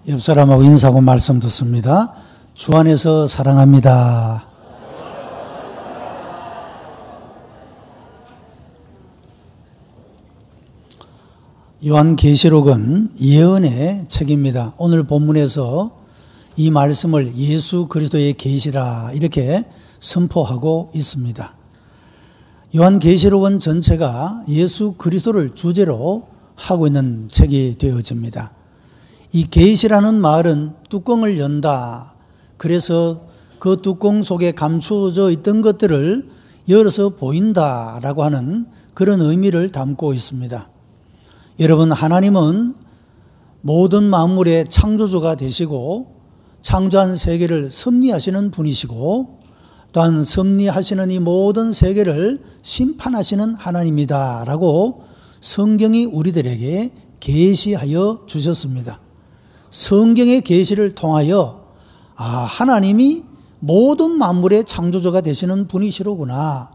옆 사람하고 인사하고 말씀 듣습니다. 주 안에서 사랑합니다. 요한계시록은 예언의 책입니다. 오늘 본문에서 이 말씀을 예수 그리스도의 계시라 이렇게 선포하고 있습니다. 요한계시록은 전체가 예수 그리스도를 주제로 하고 있는 책이 되어집니다. 이 계시라는 말은 뚜껑을 연다. 그래서 그 뚜껑 속에 감추어져 있던 것들을 열어서 보인다라고 하는 그런 의미를 담고 있습니다. 여러분, 하나님은 모든 만물의 창조주가 되시고 창조한 세계를 섭리하시는 분이시고 또한 섭리하시는 이 모든 세계를 심판하시는 하나님이다 라고 성경이 우리들에게 계시하여 주셨습니다. 성경의 계시를 통하여 하나님이 모든 만물의 창조주가 되시는 분이시로구나.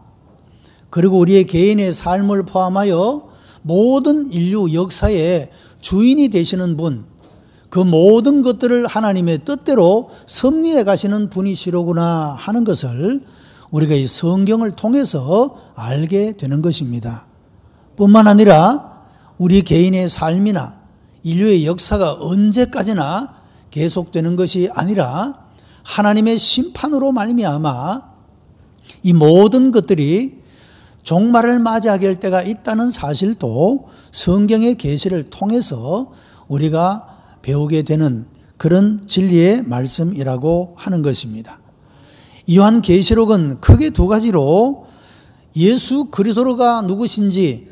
그리고 우리의 개인의 삶을 포함하여 모든 인류 역사의 주인이 되시는 분, 그 모든 것들을 하나님의 뜻대로 섭리해 가시는 분이시로구나 하는 것을 우리가 이 성경을 통해서 알게 되는 것입니다. 뿐만 아니라 우리 개인의 삶이나 인류의 역사가 언제까지나 계속되는 것이 아니라 하나님의 심판으로 말미암아 이 모든 것들이 종말을 맞이하게 할 때가 있다는 사실도 성경의 계시를 통해서 우리가 배우게 되는 그런 진리의 말씀이라고 하는 것입니다. 요한계시록은 크게 두 가지로 예수 그리스도가 누구신지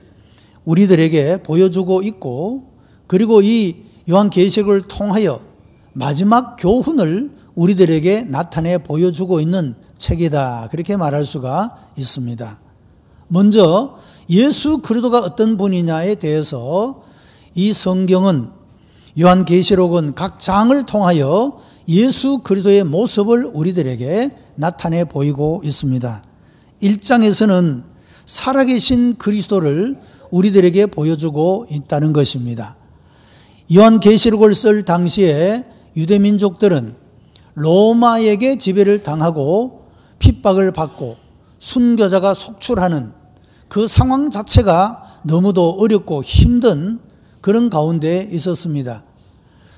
우리들에게 보여주고 있고, 그리고 이 요한계시록을 통하여 마지막 교훈을 우리들에게 나타내 보여주고 있는 책이다, 그렇게 말할 수가 있습니다. 먼저 예수 그리스도가 어떤 분이냐에 대해서 이 성경은, 요한계시록은 각 장을 통하여 예수 그리스도의 모습을 우리들에게 나타내 보이고 있습니다. 1장에서는 살아계신 그리스도를 우리들에게 보여주고 있다는 것입니다. 요한계시록을 쓸 당시에 유대민족들은 로마에게 지배를 당하고 핍박을 받고 순교자가 속출하는 그 상황 자체가 너무도 어렵고 힘든 그런 가운데 있었습니다.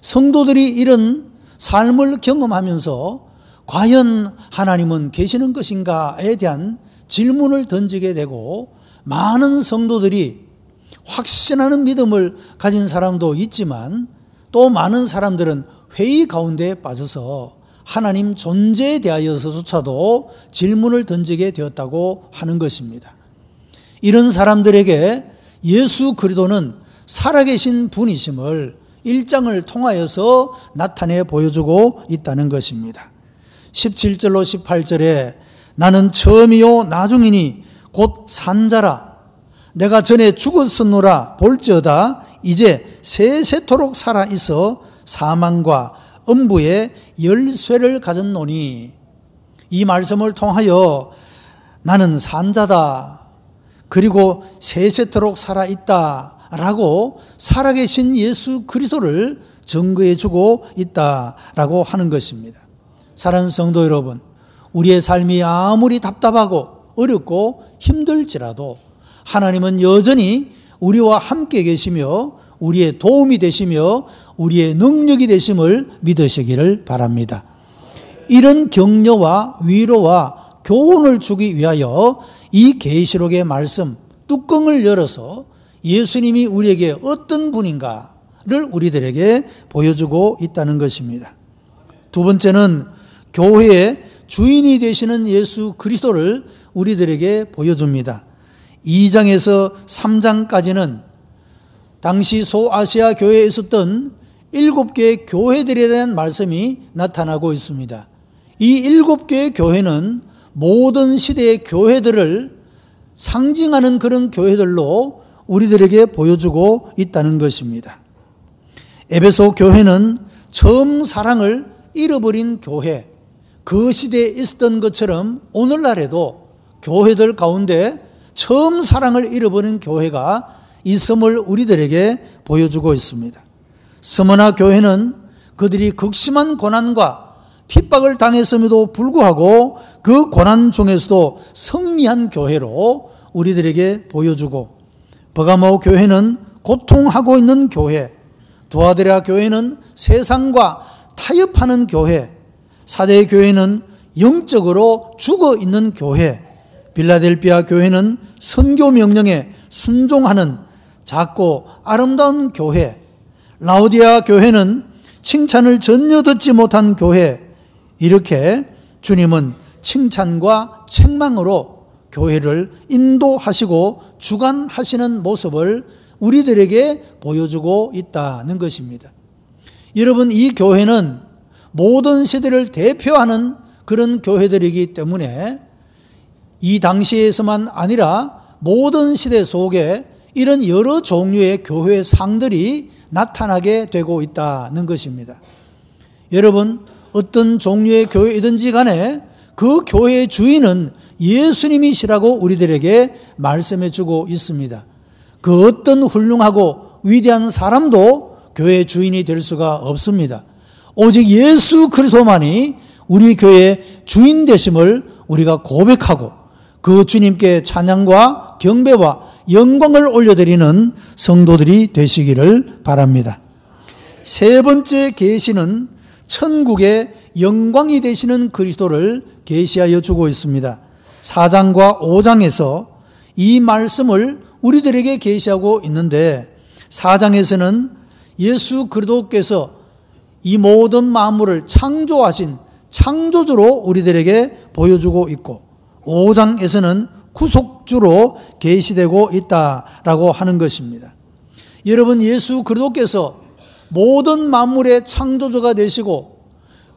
성도들이 이런 삶을 경험하면서 과연 하나님은 계시는 것인가에 대한 질문을 던지게 되고, 많은 성도들이 확신하는 믿음을 가진 사람도 있지만 또 많은 사람들은 회의 가운데 빠져서 하나님 존재에 대하여서조차도 질문을 던지게 되었다고 하는 것입니다. 이런 사람들에게 예수 그리스도는 살아계신 분이심을 1장을 통하여서 나타내 보여주고 있다는 것입니다. 17절로 18절에 나는 처음이요 나중이니 곧 산자라. 내가 전에 죽었었노라. 볼지어다 이제 세세토록 살아있어 사망과 음부의 열쇠를 가졌노니. 이 말씀을 통하여 나는 산자다, 그리고 세세토록 살아있다 라고 살아계신 예수 그리스도를 증거해 주고 있다라고 하는 것입니다. 사랑하는 성도 여러분, 우리의 삶이 아무리 답답하고 어렵고 힘들지라도 하나님은 여전히 우리와 함께 계시며 우리의 도움이 되시며 우리의 능력이 되심을 믿으시기를 바랍니다. 이런 격려와 위로와 교훈을 주기 위하여 이 계시록의 말씀 뚜껑을 열어서 예수님이 우리에게 어떤 분인가를 우리들에게 보여주고 있다는 것입니다. 두 번째는 교회의 주인이 되시는 예수 그리스도를 우리들에게 보여줍니다. 2장에서 3장까지는 당시 소아시아 교회에 있었던 7개의 교회들에 대한 말씀이 나타나고 있습니다. 이 7개의 교회는 모든 시대의 교회들을 상징하는 그런 교회들로 우리들에게 보여주고 있다는 것입니다. 에베소 교회는 처음 사랑을 잃어버린 교회, 그 시대에 있었던 것처럼 오늘날에도 교회들 가운데 처음 사랑을 잃어버린 교회가 있음을 우리들에게 보여주고 있습니다. 스무나 교회는 그들이 극심한 고난과 핍박을 당했음에도 불구하고 그 고난 중에서도 승리한 교회로 우리들에게 보여주고, 버가모 교회는 고통하고 있는 교회, 두아데라 교회는 세상과 타협하는 교회, 사대 교회는 영적으로 죽어 있는 교회, 빌라델비아 교회는 선교 명령에 순종하는 작고 아름다운 교회, 라오디아 교회는 칭찬을 전혀 듣지 못한 교회, 이렇게 주님은 칭찬과 책망으로 교회를 인도하시고 주관하시는 모습을 우리들에게 보여주고 있다는 것입니다. 여러분, 이 교회는 모든 시대를 대표하는 그런 교회들이기 때문에 이 당시에서만 아니라 모든 시대 속에 이런 여러 종류의 교회 상들이 나타나게 되고 있다는 것입니다. 여러분, 어떤 종류의 교회이든지 간에 그 교회의 주인은 예수님이시라고 우리들에게 말씀해 주고 있습니다. 그 어떤 훌륭하고 위대한 사람도 교회의 주인이 될 수가 없습니다. 오직 예수 그리스도만이 우리 교회의 주인 되심을 우리가 고백하고 그 주님께 찬양과 경배와 영광을 올려드리는 성도들이 되시기를 바랍니다. 세 번째 계시는 천국의 영광이 되시는 그리스도를 계시하여 주고 있습니다. 4장과 5장에서 이 말씀을 우리들에게 계시하고 있는데, 4장에서는 예수 그리스도께서 이 모든 만물을 창조하신 창조주로 우리들에게 보여주고 있고, 5장에서는 구속주로 계시되고 있다라고 하는 것입니다. 여러분, 예수 그리스도께서 모든 만물의 창조주가 되시고,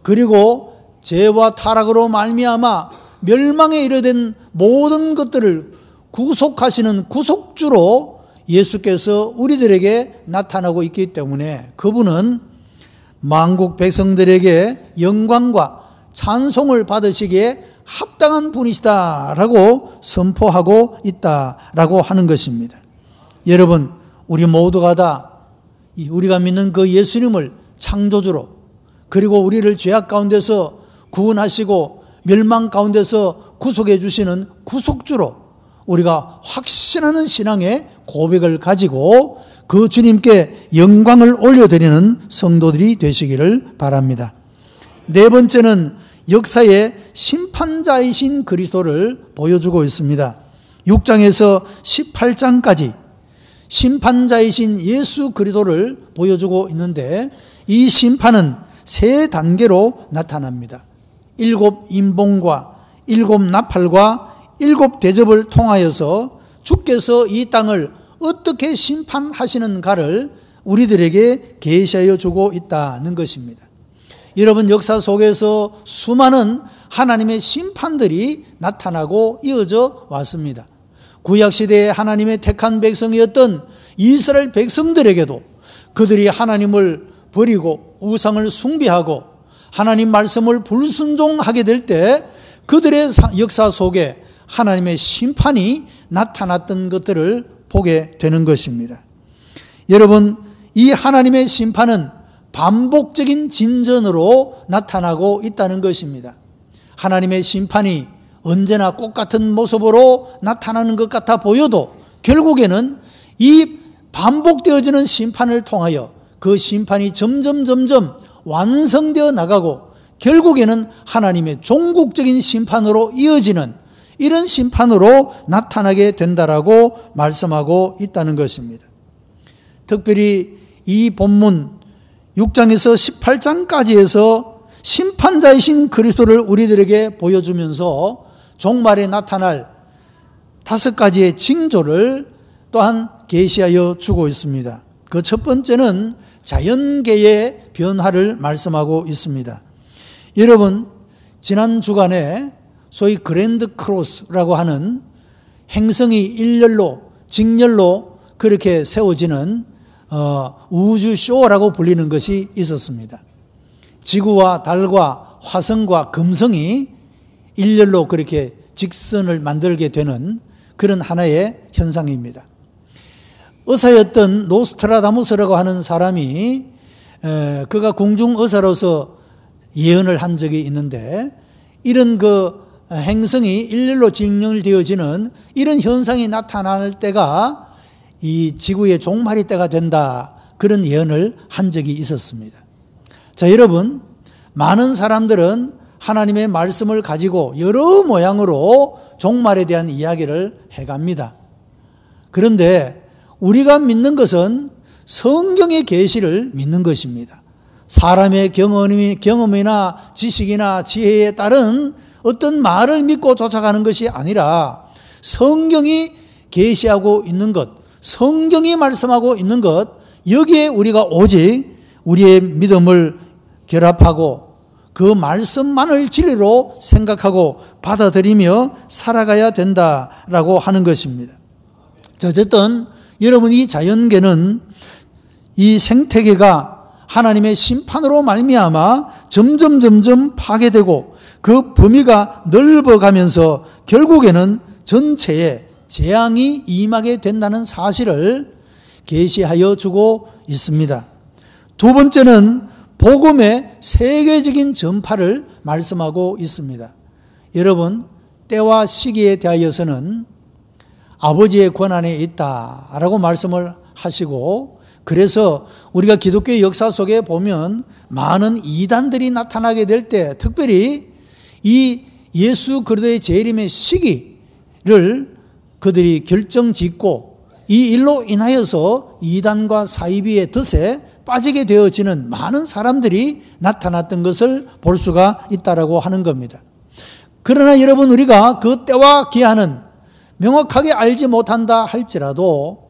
그리고 죄와 타락으로 말미암아 멸망에 이르된 모든 것들을 구속하시는 구속주로 예수께서 우리들에게 나타나고 있기 때문에 그분은 만국 백성들에게 영광과 찬송을 받으시기에 합당한 분이시다라고 선포하고 있다라고 하는 것입니다. 여러분, 우리 모두가 다 우리가 믿는 그 예수님을 창조주로, 그리고 우리를 죄악 가운데서 구원하시고 멸망 가운데서 구속해 주시는 구속주로 우리가 확신하는 신앙의 고백을 가지고 그 주님께 영광을 올려드리는 성도들이 되시기를 바랍니다. 네 번째는 역사의 심판자이신 그리스도를 보여주고 있습니다. 6장에서 18장까지 심판자이신 예수 그리스도를 보여주고 있는데, 이 심판은 세 단계로 나타납니다. 7 임봉과 7 나팔과 7 대접을 통하여서 주께서 이 땅을 어떻게 심판하시는가를 우리들에게 계시하여 주고 있다는 것입니다. 여러분, 역사 속에서 수많은 하나님의 심판들이 나타나고 이어져 왔습니다. 구약시대에 하나님의 택한 백성이었던 이스라엘 백성들에게도 그들이 하나님을 버리고 우상을 숭배하고 하나님 말씀을 불순종하게 될 때 그들의 역사 속에 하나님의 심판이 나타났던 것들을 보게 되는 것입니다. 여러분, 이 하나님의 심판은 반복적인 진전으로 나타나고 있다는 것입니다. 하나님의 심판이 언제나 똑같은 모습으로 나타나는 것 같아 보여도 결국에는 이 반복되어지는 심판을 통하여 그 심판이 점점 완성되어 나가고 결국에는 하나님의 종국적인 심판으로 이어지는 이런 심판으로 나타나게 된다라고 말씀하고 있다는 것입니다. 특별히 이 본문 6장에서 18장까지에서 심판자이신 그리스도를 우리들에게 보여주면서 종말에 나타날 5가지의 징조를 또한 계시하여 주고 있습니다. 그 첫 번째는 자연계의 변화를 말씀하고 있습니다. 여러분, 지난 주간에 소위 그랜드 크로스라고 하는 행성이 일렬로 직렬로 그렇게 세워지는 우주쇼라고 불리는 것이 있었습니다. 지구와 달과 화성과 금성이 일렬로 그렇게 직선을 만들게 되는 그런 하나의 현상입니다. 의사였던 노스트라다무스라고 하는 사람이 그가 공중의사로서 예언을 한 적이 있는데, 이런 그 행성이 일렬로 직렬되어지는 이런 현상이 나타날 때가 이 지구의 종말이 때가 된다, 그런 예언을 한 적이 있었습니다. 자, 여러분, 많은 사람들은 하나님의 말씀을 가지고 여러 모양으로 종말에 대한 이야기를 해갑니다. 그런데 우리가 믿는 것은 성경의 계시를 믿는 것입니다. 사람의 경험이나 지식이나 지혜에 따른 어떤 말을 믿고 쫓아가는 것이 아니라 성경이 계시하고 있는 것, 성경이 말씀하고 있는 것, 여기에 우리가 오직 우리의 믿음을 결합하고 그 말씀만을 진리로 생각하고 받아들이며 살아가야 된다라고 하는 것입니다. 자, 어쨌든 여러분, 이 자연계는, 이 생태계가 하나님의 심판으로 말미암아 점점 파괴되고 그 범위가 넓어가면서 결국에는 전체에 재앙이 임하게 된다는 사실을 계시하여 주고 있습니다. 두 번째는 복음의 세계적인 전파를 말씀하고 있습니다. 여러분, 때와 시기에 대하여서는 아버지의 권한에 있다라고 말씀을 하시고, 그래서 우리가 기독교의 역사 속에 보면 많은 이단들이 나타나게 될 때, 특별히 이 예수 그리스도의 재림의 시기를 그들이 결정짓고 이 일로 인하여서 이단과 사이비의 덫에 빠지게 되어지는 많은 사람들이 나타났던 것을 볼 수가 있다라고 하는 겁니다. 그러나 여러분, 우리가 그 때와 기한은 명확하게 알지 못한다 할지라도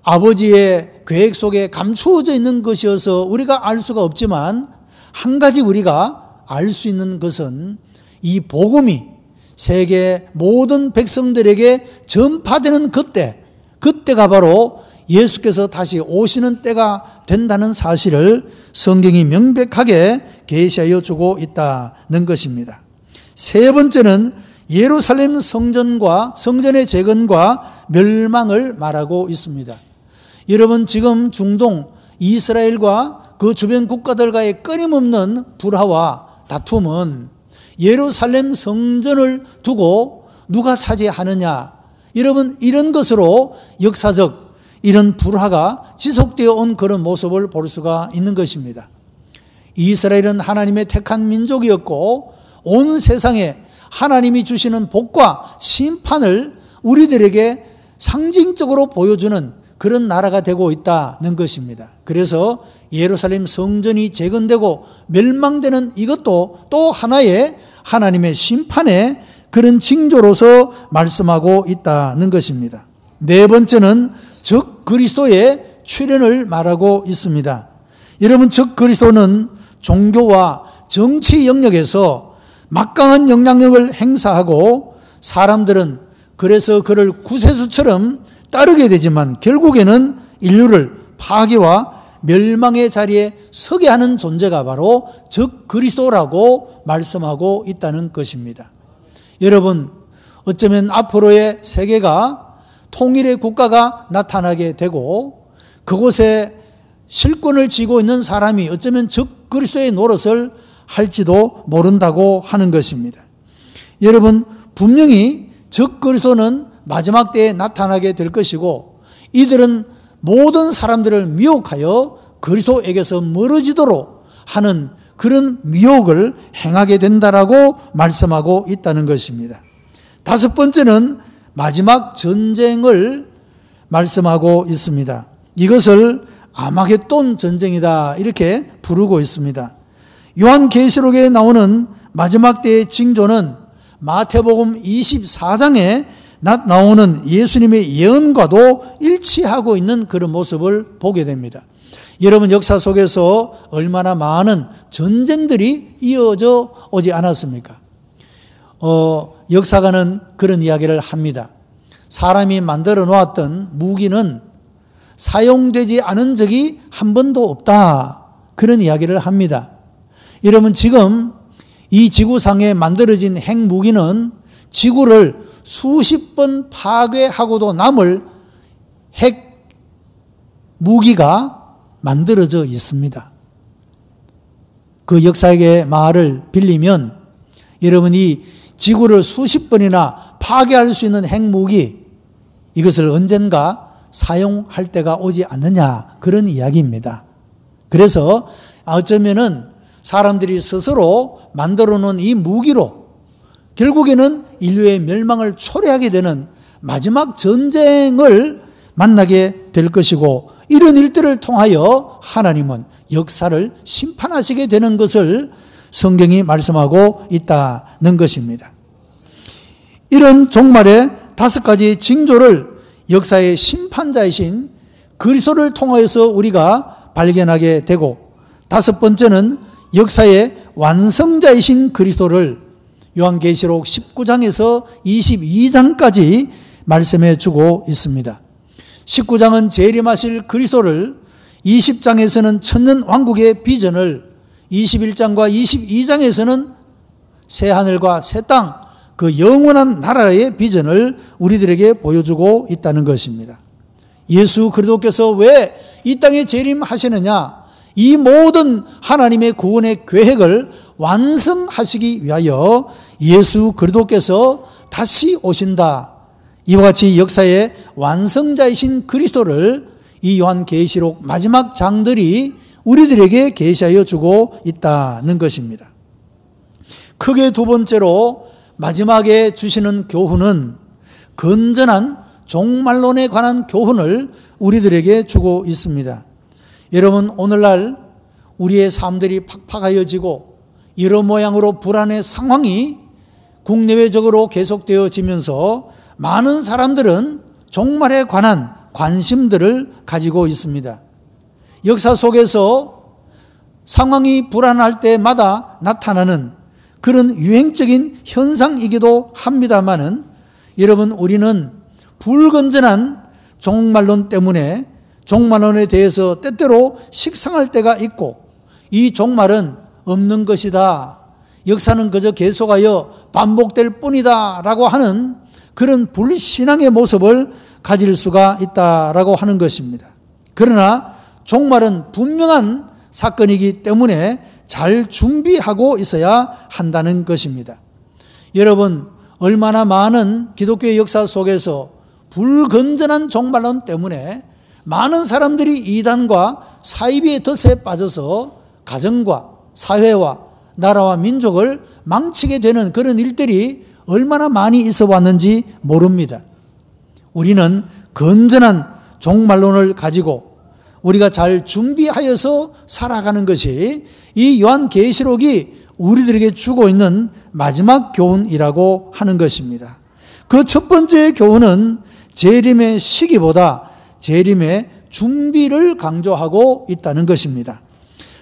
아버지의 계획 속에 감추어져 있는 것이어서 우리가 알 수가 없지만, 한 가지 우리가 알 수 있는 것은 이 복음이 세계 모든 백성들에게 전파되는 그때가 바로 예수께서 다시 오시는 때가 된다는 사실을 성경이 명백하게 계시하여 주고 있다는 것입니다. 세 번째는 예루살렘 성전의 재건과 멸망을 말하고 있습니다. 여러분, 지금 중동 이스라엘과 그 주변 국가들과의 끊임없는 불화와 다툼은 예루살렘 성전을 두고 누가 차지하느냐, 여러분, 이런 것으로 역사적 이런 불화가 지속되어 온 그런 모습을 볼 수가 있는 것입니다. 이스라엘은 하나님의 택한 민족이었고 온 세상에 하나님이 주시는 복과 심판을 우리들에게 상징적으로 보여주는 그런 나라가 되고 있다는 것입니다. 그래서 예루살렘 성전이 재건되고 멸망되는 이것도 또 하나의 하나님의 심판의 그런 징조로서 말씀하고 있다는 것입니다. 네 번째는 적 그리스도의 출현을 말하고 있습니다. 여러분, 적 그리스도는 종교와 정치 영역에서 막강한 영향력을 행사하고 사람들은 그래서 그를 구세주처럼 따르게 되지만 결국에는 인류를 파괴와 멸망의 자리에 서게 하는 존재가 바로 적 그리스도라고 말씀하고 있다는 것입니다. 여러분, 어쩌면 앞으로의 세계가 통일의 국가가 나타나게 되고 그곳에 실권을 쥐고 있는 사람이 어쩌면 적 그리스도의 노릇을 할지도 모른다고 하는 것입니다. 여러분, 분명히 적 그리스도는 마지막 때에 나타나게 될 것이고 이들은 모든 사람들을 미혹하여 그리스도에게서 멀어지도록 하는 그런 미혹을 행하게 된다라고 말씀하고 있다는 것입니다. 다섯 번째는 마지막 전쟁을 말씀하고 있습니다. 이것을 아마겟돈 전쟁이다 이렇게 부르고 있습니다. 요한계시록에 나오는 마지막 때의 징조는 마태복음 24장에 나오는 예수님의 예언과도 일치하고 있는 그런 모습을 보게 됩니다. 여러분, 역사 속에서 얼마나 많은 전쟁들이 이어져 오지 않았습니까? 역사가는 그런 이야기를 합니다. 사람이 만들어 놓았던 무기는 사용되지 않은 적이 한 번도 없다. 그런 이야기를 합니다. 여러분, 지금 이 지구상에 만들어진 핵무기는 지구를 수십 번 파괴하고도 남을 핵무기가 만들어져 있습니다. 그 역사의 말을 빌리면 여러분이 지구를 수십 번이나 파괴할 수 있는 핵무기, 이것을 언젠가 사용할 때가 오지 않느냐, 그런 이야기입니다. 그래서 어쩌면은 사람들이 스스로 만들어 놓은 이 무기로 결국에는 인류의 멸망을 초래하게 되는 마지막 전쟁을 만나게 될 것이고, 이런 일들을 통하여 하나님은 역사를 심판하시게 되는 것을 성경이 말씀하고 있다는 것입니다. 이런 종말의 5가지 징조를 역사의 심판자이신 그리스도를 통하여서 우리가 발견하게 되고, 5번째는 역사의 완성자이신 그리스도를 요한계시록 19장에서 22장까지 말씀해 주고 있습니다. 19장은 재림하실 그리스도를, 20장에서는 천년 왕국의 비전을, 21장과 22장에서는 새하늘과 새 땅, 그 영원한 나라의 비전을 우리들에게 보여주고 있다는 것입니다. 예수 그리스도께서 왜 이 땅에 재림하시느냐? 이 모든 하나님의 구원의 계획을 완성하시기 위하여 예수 그리스도께서 다시 오신다. 이와 같이 역사의 완성자이신 그리스도를 이 요한계시록 마지막 장들이 우리들에게 계시하여 주고 있다는 것입니다. 크게 2번째로 마지막에 주시는 교훈은 건전한 종말론에 관한 교훈을 우리들에게 주고 있습니다. 여러분, 오늘날 우리의 삶들이 팍팍하여지고 여러 모양으로 불안의 상황이 국내외적으로 계속되어지면서 많은 사람들은 종말에 관한 관심들을 가지고 있습니다. 역사 속에서 상황이 불안할 때마다 나타나는 그런 유행적인 현상이기도 합니다만은, 여러분, 우리는 불건전한 종말론 때문에 종말론에 대해서 때때로 식상할 때가 있고, 이 종말은 없는 것이다, 역사는 그저 계속하여 반복될 뿐이다 라고 하는 그런 불신앙의 모습을 가질 수가 있다라고 하는 것입니다. 그러나 종말은 분명한 사건이기 때문에 잘 준비하고 있어야 한다는 것입니다. 여러분, 얼마나 많은 기독교의 역사 속에서 불건전한 종말론 때문에 많은 사람들이 이단과 사이비의 덫에 빠져서 가정과 사회와 나라와 민족을 망치게 되는 그런 일들이 얼마나 많이 있어 왔는지 모릅니다. 우리는 건전한 종말론을 가지고 우리가 잘 준비하여서 살아가는 것이 이 요한계시록이 우리들에게 주고 있는 마지막 교훈이라고 하는 것입니다. 그 첫 번째 교훈은 재림의 시기보다 재림의 준비를 강조하고 있다는 것입니다.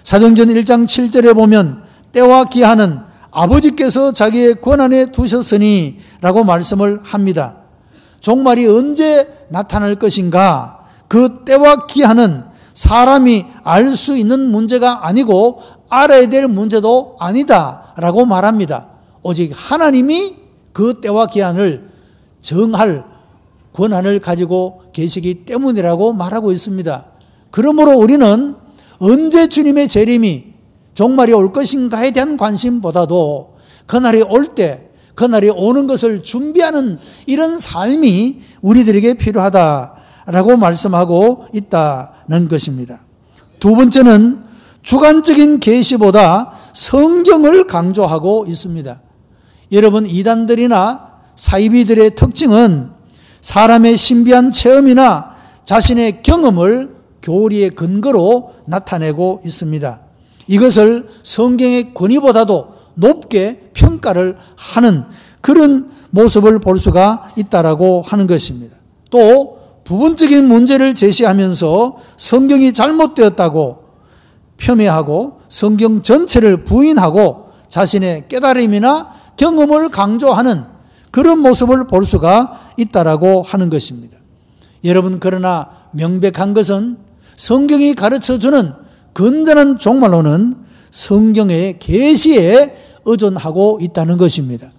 사도행전 1장 7절에 보면 때와 기한은 아버지께서 자기의 권한에 두셨으니 라고 말씀을 합니다. 종말이 언제 나타날 것인가? 그 때와 기한은 사람이 알 수 있는 문제가 아니고 알아야 될 문제도 아니다 라고 말합니다. 오직 하나님이 그 때와 기한을 정할 권한을 가지고 계시기 때문이라고 말하고 있습니다. 그러므로 우리는 언제 주님의 재림이 종말이 올 것인가에 대한 관심보다도 그날이 올 때, 그날이 오는 것을 준비하는 이런 삶이 우리들에게 필요하다라고 말씀하고 있다는 것입니다. 두 번째는 주관적인 계시보다 성경을 강조하고 있습니다. 여러분, 이단들이나 사이비들의 특징은 사람의 신비한 체험이나 자신의 경험을 교리의 근거로 나타내고 있습니다. 이것을 성경의 권위보다도 높게 평가를 하는 그런 모습을 볼 수가 있다라고 하는 것입니다. 또 부분적인 문제를 제시하면서 성경이 잘못되었다고 폄훼하고 성경 전체를 부인하고 자신의 깨달음이나 경험을 강조하는 그런 모습을 볼 수가 있다라고 하는 것입니다. 여러분, 그러나 명백한 것은 성경이 가르쳐주는 건전한 종말론은 성경의 계시에 의존하고 있다는 것입니다.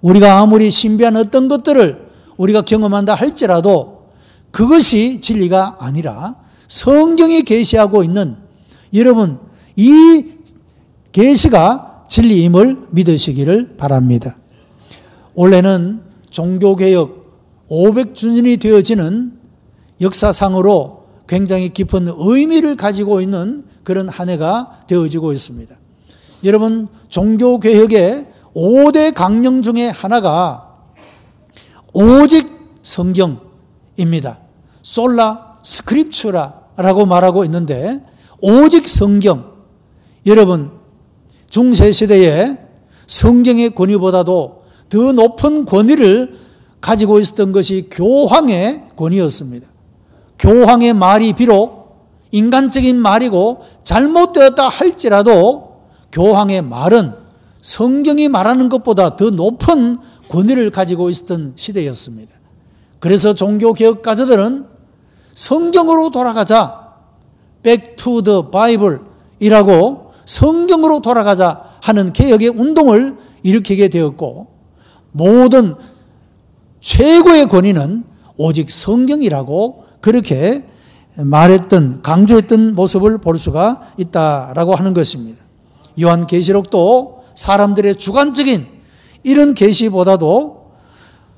우리가 아무리 신비한 어떤 것들을 우리가 경험한다 할지라도 그것이 진리가 아니라 성경이 계시하고 있는, 여러분, 이 계시가 진리임을 믿으시기를 바랍니다. 올해는 종교개혁 500주년이 되어지는 역사상으로 굉장히 깊은 의미를 가지고 있는 그런 한 해가 되어지고 있습니다. 여러분, 종교개혁의 5대 강령 중에 하나가 오직 성경입니다. 솔라 스크립추라라고 말하고 있는데, 오직 성경. 여러분, 중세시대에 성경의 권위보다도 더 높은 권위를 가지고 있었던 것이 교황의 권위였습니다. 교황의 말이 비록 인간적인 말이고 잘못되었다 할지라도 교황의 말은 성경이 말하는 것보다 더 높은 권위를 가지고 있었던 시대였습니다. 그래서 종교개혁가들은 성경으로 돌아가자, Back to the Bible 이라고 성경으로 돌아가자 하는 개혁의 운동을 일으키게 되었고, 모든 최고의 권위는 오직 성경이라고 그렇게 말했던, 강조했던 모습을 볼 수가 있다라고 하는 것입니다. 요한계시록도 사람들의 주관적인 이런 계시보다도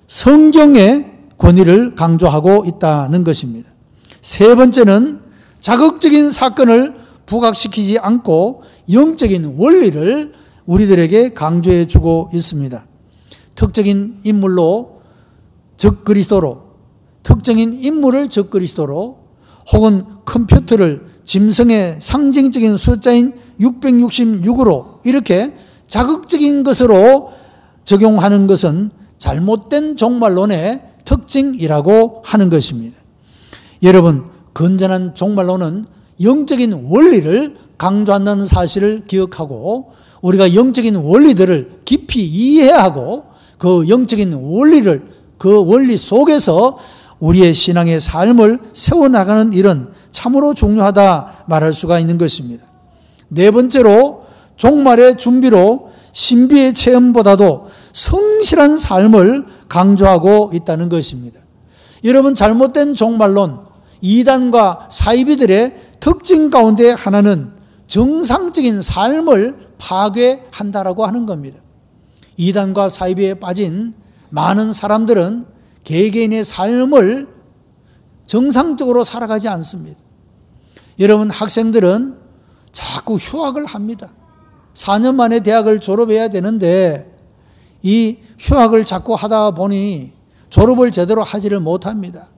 성경의 권위를 강조하고 있다는 것입니다. 세 번째는 자극적인 사건을 부각시키지 않고 영적인 원리를 우리들에게 강조해 주고 있습니다. 특정인 인물로 적그리스도로, 특정인 인물을 적그리스도로, 혹은 컴퓨터를 짐승의 상징적인 숫자인 666으로 이렇게 자극적인 것으로 적용하는 것은 잘못된 종말론의 특징이라고 하는 것입니다. 여러분, 건전한 종말론은 영적인 원리를 강조한다는 사실을 기억하고, 우리가 영적인 원리들을 깊이 이해하고 그 영적인 원리를, 그 원리 속에서 우리의 신앙의 삶을 세워나가는 일은 참으로 중요하다 말할 수가 있는 것입니다. 네 번째로, 종말의 준비로 신비의 체험보다도 성실한 삶을 강조하고 있다는 것입니다. 여러분, 잘못된 종말론, 이단과 사이비들의 특징 가운데 하나는 정상적인 삶을 파괴한다라고 하는 겁니다. 이단과 사이비에 빠진 많은 사람들은 개개인의 삶을 정상적으로 살아가지 않습니다. 여러분, 학생들은 자꾸 휴학을 합니다. 4년 만에 대학을 졸업해야 되는데 이 휴학을 자꾸 하다 보니 졸업을 제대로 하지를 못합니다.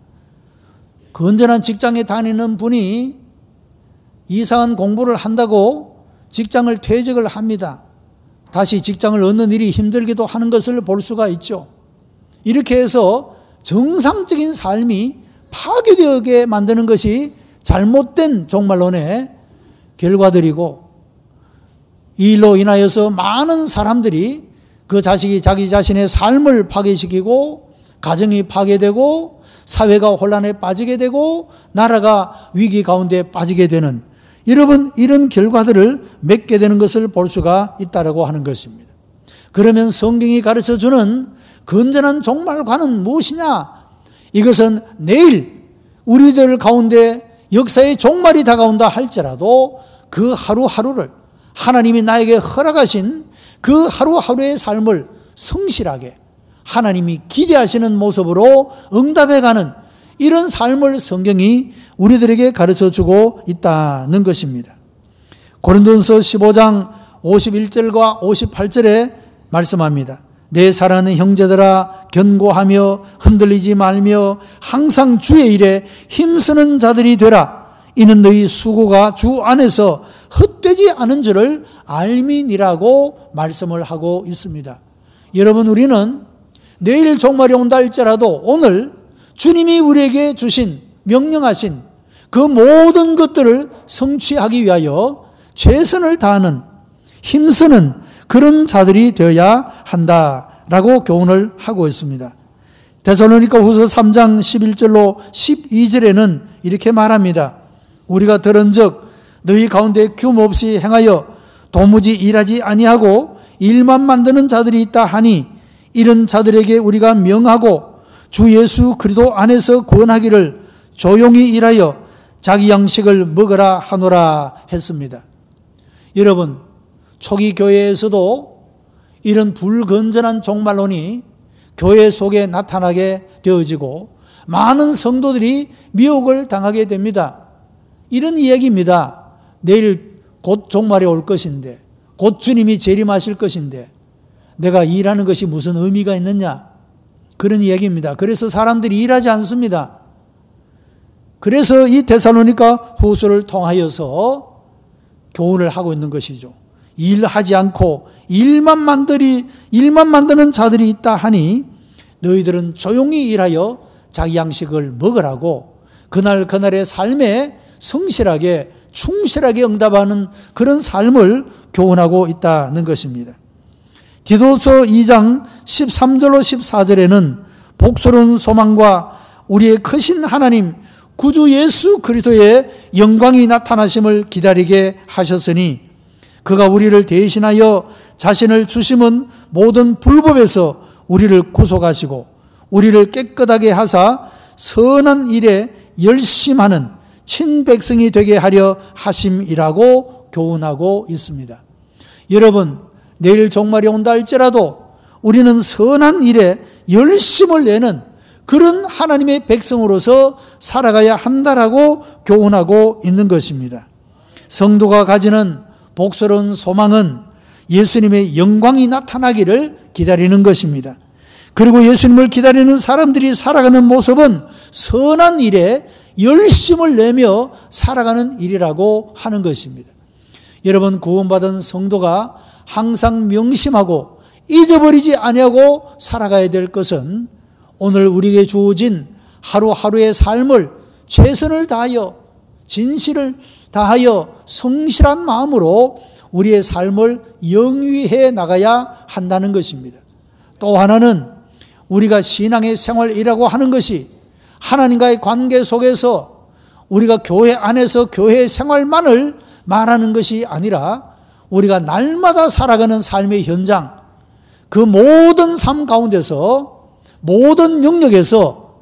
건전한 직장에 다니는 분이 이상한 공부를 한다고 직장을 퇴직을 합니다. 다시 직장을 얻는 일이 힘들기도 하는 것을 볼 수가 있죠. 이렇게 해서 정상적인 삶이 파괴되게 만드는 것이 잘못된 종말론의 결과들이고, 이 일로 인하여서 많은 사람들이 그 자식이 자기 자신의 삶을 파괴시키고, 가정이 파괴되고, 사회가 혼란에 빠지게 되고, 나라가 위기 가운데 빠지게 되는, 여러분, 이런 결과들을 맺게 되는 것을 볼 수가 있다고 하는 것입니다. 그러면 성경이 가르쳐주는 건전한 종말관은 무엇이냐? 이것은 내일 우리들 가운데 역사의 종말이 다가온다 할지라도 그 하루하루를, 하나님이 나에게 허락하신 그 하루하루의 삶을 성실하게 하나님이 기대하시는 모습으로 응답해가는 이런 삶을 성경이 우리들에게 가르쳐주고 있다는 것입니다. 고린도전서 15장 51절과 58절에 말씀합니다. 내 사랑하는 형제들아, 견고하며 흔들리지 말며 항상 주의 일에 힘쓰는 자들이 되라. 이는 너희 수고가 주 안에서 헛되지 않은 줄을 알민이라고 말씀을 하고 있습니다. 여러분, 우리는 내일 종말이 온다 할지라도 오늘 주님이 우리에게 주신, 명령하신 그 모든 것들을 성취하기 위하여 최선을 다하는, 힘쓰는 그런 자들이 되어야 한다라고 교훈을 하고 있습니다. 데살로니가 후서 3장 11절로 12절에는 이렇게 말합니다. 우리가 들은즉 너희 가운데 규모 없이 행하여 도무지 일하지 아니하고 일만 만드는 자들이 있다 하니, 이런 자들에게 우리가 명하고 주 예수 그리스도 안에서 권하기를 조용히 일하여 자기 양식을 먹으라 하노라 했습니다. 여러분, 초기 교회에서도 이런 불건전한 종말론이 교회 속에 나타나게 되어지고 많은 성도들이 미혹을 당하게 됩니다. 이런 이야기입니다. 내일 곧 종말이 올 것인데, 곧 주님이 재림하실 것인데 내가 일하는 것이 무슨 의미가 있느냐, 그런 이야기입니다. 그래서 사람들이 일하지 않습니다. 그래서 이 데살로니가 후서를 통하여서 교훈을 하고 있는 것이죠. 일하지 않고 일만 만드는 자들이 있다 하니 너희들은 조용히 일하여 자기 양식을 먹으라고 그날의 삶에 성실하게 충실하게 응답하는 그런 삶을 교훈하고 있다는 것입니다. 디도서 2장 13절로 14절에는 복스러운 소망과 우리의 크신 하나님 구주 예수 그리스도의 영광이 나타나심을 기다리게 하셨으니 그가 우리를 대신하여 자신을 주심은 모든 불법에서 우리를 구속하시고 우리를 깨끗하게 하사 선한 일에 열심하는 친백성이 되게 하려 하심이라고 교훈하고 있습니다. 여러분, 내일 종말이 온다 할지라도 우리는 선한 일에 열심을 내는 그런 하나님의 백성으로서 살아가야 한다라고 교훈하고 있는 것입니다. 성도가 가지는 복스러운 소망은 예수님의 영광이 나타나기를 기다리는 것입니다. 그리고 예수님을 기다리는 사람들이 살아가는 모습은 선한 일에 열심을 내며 살아가는 일이라고 하는 것입니다. 여러분, 구원받은 성도가 항상 명심하고 잊어버리지 아니하고 살아가야 될 것은 오늘 우리에게 주어진 하루하루의 삶을 최선을 다하여 진실을 다하여 성실한 마음으로 우리의 삶을 영위해 나가야 한다는 것입니다. 또 하나는 우리가 신앙의 생활이라고 하는 것이 하나님과의 관계 속에서 우리가 교회 안에서 교회 생활만을 말하는 것이 아니라 우리가 날마다 살아가는 삶의 현장, 그 모든 삶 가운데서 모든 영역에서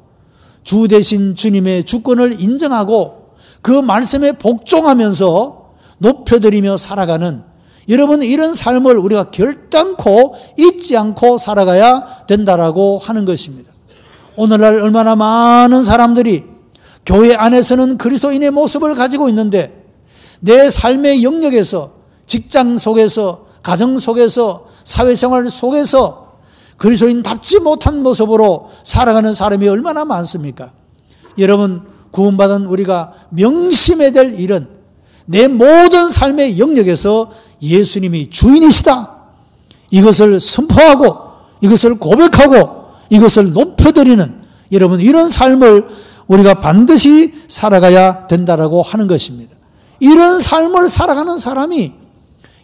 주 대신 주님의 주권을 인정하고 그 말씀에 복종하면서 높여드리며 살아가는, 여러분, 이런 삶을 우리가 결단코 잊지 않고 살아가야 된다라고 하는 것입니다. 오늘날 얼마나 많은 사람들이 교회 안에서는 그리스도인의 모습을 가지고 있는데 내 삶의 영역에서, 직장 속에서, 가정 속에서, 사회생활 속에서 그리스도인답지 못한 모습으로 살아가는 사람이 얼마나 많습니까? 여러분, 구원받은 우리가 명심해야 될 일은 내 모든 삶의 영역에서 예수님이 주인이시다, 이것을 선포하고 이것을 고백하고 이것을 높여드리는, 여러분, 이런 삶을 우리가 반드시 살아가야 된다라고 하는 것입니다. 이런 삶을 살아가는 사람이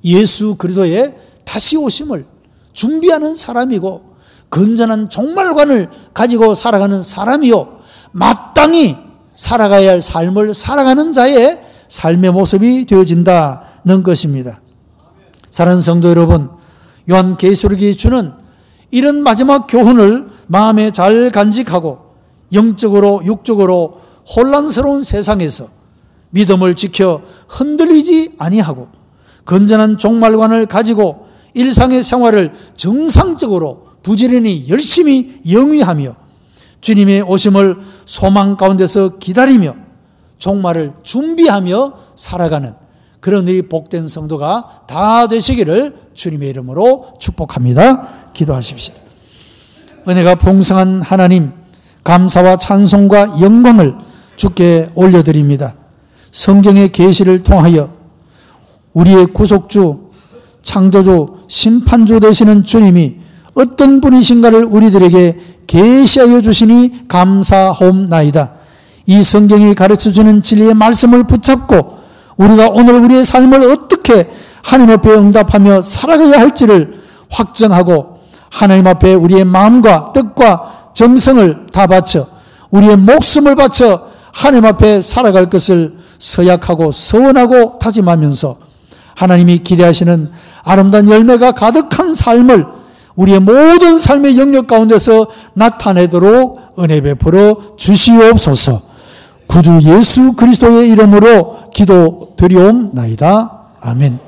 예수 그리스도의 다시 오심을 준비하는 사람이고 건전한 종말관을 가지고 살아가는 사람이요, 마땅히 살아가야 할 삶을 살아가는 자의 삶의 모습이 되어진다는 것입니다. 사랑하는 성도 여러분, 요한계시록이 주는 이런 마지막 교훈을 마음에 잘 간직하고 영적으로 육적으로 혼란스러운 세상에서 믿음을 지켜 흔들리지 아니하고 건전한 종말관을 가지고 일상의 생활을 정상적으로 부지런히 열심히 영위하며 주님의 오심을 소망 가운데서 기다리며 종말을 준비하며 살아가는 그런 일이 복된 성도가 다 되시기를 주님의 이름으로 축복합니다. 기도하십시오. 은혜가 풍성한 하나님, 감사와 찬송과 영광을 주께 올려드립니다. 성경의 계시를 통하여 우리의 구속주, 창조주, 심판주 되시는 주님이 어떤 분이신가를 우리들에게 계시하여 주시니 감사하옵나이다. 이 성경이 가르쳐주는 진리의 말씀을 붙잡고 우리가 오늘 우리의 삶을 어떻게 하나님 앞에 응답하며 살아가야 할지를 확정하고 하나님 앞에 우리의 마음과 뜻과 정성을 다 바쳐 우리의 목숨을 바쳐 하나님 앞에 살아갈 것을 서약하고 서원하고 다짐하면서 하나님이 기대하시는 아름다운 열매가 가득한 삶을 우리의 모든 삶의 영역 가운데서 나타내도록 은혜 베풀어 주시옵소서. 구주 예수 그리스도의 이름으로 기도드리옵나이다. 아멘.